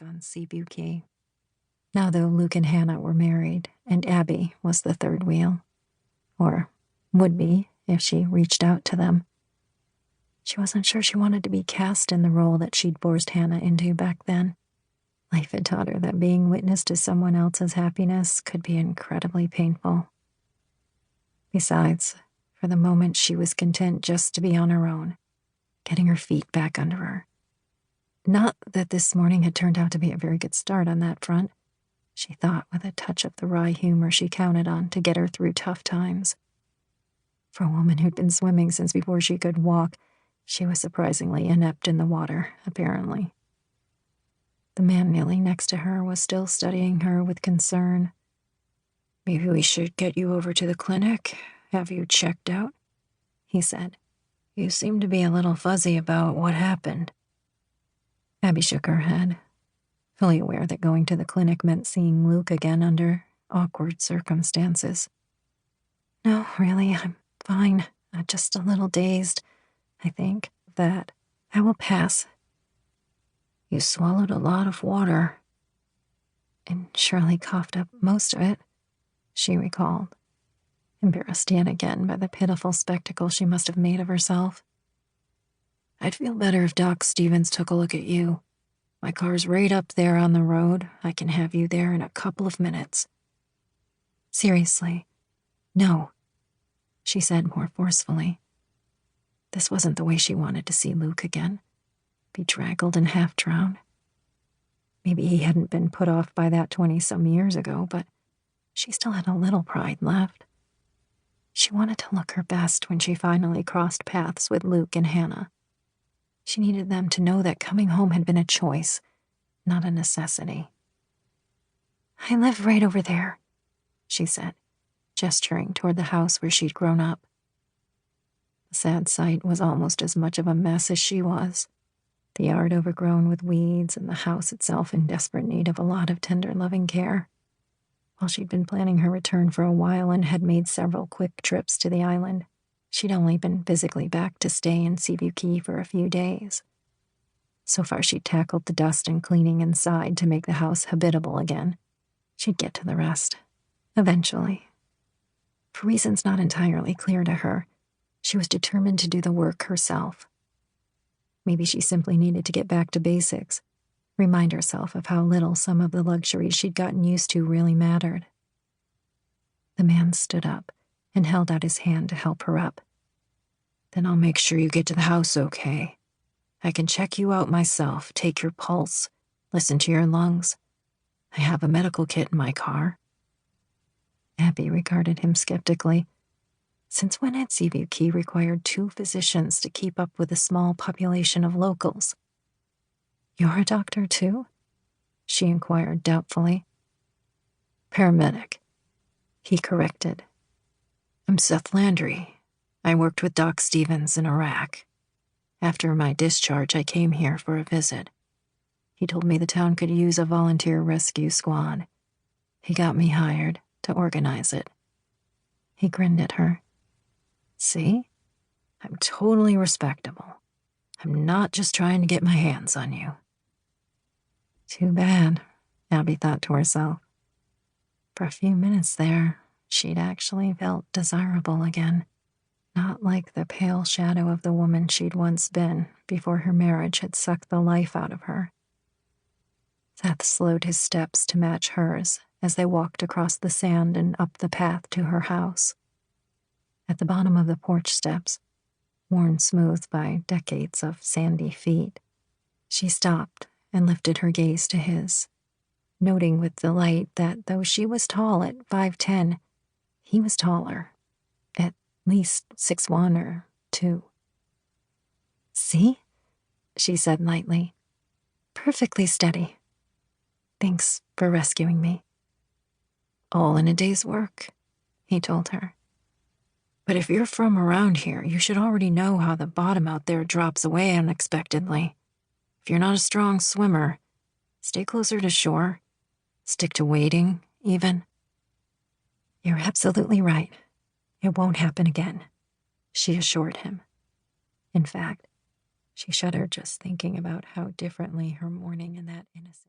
back on Seaview Key. Now, though, Luke and Hannah were married, and Abby was the third wheel. Or would be, if she reached out to them. She wasn't sure she wanted to be cast in the role that she'd forced Hannah into back then. Life had taught her that being witness to someone else's happiness could be incredibly painful. Besides, for the moment she was content just to be on her own, getting her feet back under her. Not that this morning had turned out to be a very good start on that front, she thought with a touch of the wry humor she counted on to get her through tough times. For a woman who'd been swimming since before she could walk, she was surprisingly inept in the water, apparently. The man kneeling next to her was still studying her with concern. "Maybe we should get you over to the clinic, have you checked out," he said. "You seem to be a little fuzzy about what happened." Abby shook her head, fully aware that going to the clinic meant seeing Luke again under awkward circumstances. "No, really, I'm fine. Just a little dazed, I think. That I will pass." "You swallowed a lot of water." And Shirley coughed up most of it, she recalled, embarrassed yet again by the pitiful spectacle she must have made of herself. "I'd feel better if Doc Stevens took a look at you. My car's right up there on the road. I can have you there in a couple of minutes." "Seriously, no," she said more forcefully. This wasn't the way she wanted to see Luke again, bedraggled and half-drowned. Maybe he hadn't been put off by that 20-some years ago, but she still had a little pride left. She wanted to look her best when she finally crossed paths with Luke and Hannah. She needed them to know that coming home had been a choice, not a necessity. "I live right over there," she said, gesturing toward the house where she'd grown up. The sad sight was almost as much of a mess as she was. The yard overgrown with weeds and the house itself in desperate need of a lot of tender, loving care. While she'd been planning her return for a while and had made several quick trips to the island, she'd only been physically back to stay in Seaview Key for a few days. So far she'd tackled the dust and cleaning inside to make the house habitable again. She'd get to the rest, eventually. For reasons not entirely clear to her, she was determined to do the work herself. Maybe she simply needed to get back to basics, remind herself of how little some of the luxuries she'd gotten used to really mattered. The man stood up and held out his hand to help her up. "Then I'll make sure you get to the house okay. I can check you out myself, take your pulse, listen to your lungs. I have a medical kit in my car." Abby regarded him skeptically. Since when had Seaview Key required 2 physicians to keep up with a small population of locals? "You're a doctor, too?" she inquired doubtfully. "Paramedic," he corrected. "I'm Seth Landry. I worked with Doc Stevens in Iraq. After my discharge, I came here for a visit. He told me the town could use a volunteer rescue squad. He got me hired to organize it." He grinned at her. "See? I'm totally respectable. I'm not just trying to get my hands on you." Too bad, Abby thought to herself. For a few minutes there, she'd actually felt desirable again. Not like the pale shadow of the woman she'd once been before her marriage had sucked the life out of her. Seth slowed his steps to match hers as they walked across the sand and up the path to her house. At the bottom of the porch steps, worn smooth by decades of sandy feet, she stopped and lifted her gaze to his, noting with delight that though she was tall at 5'10", he was taller, at least 6'1" or 2. "See?" she said lightly. "Perfectly steady. Thanks for rescuing me." "All in a day's work," he told her. "But if you're from around here, you should already know how the bottom out there drops away unexpectedly. If you're not a strong swimmer, stay closer to shore. Stick to wading, even." "You're absolutely right. It won't happen again," she assured him. In fact, she shuddered just thinking about how differently her morning in that innocent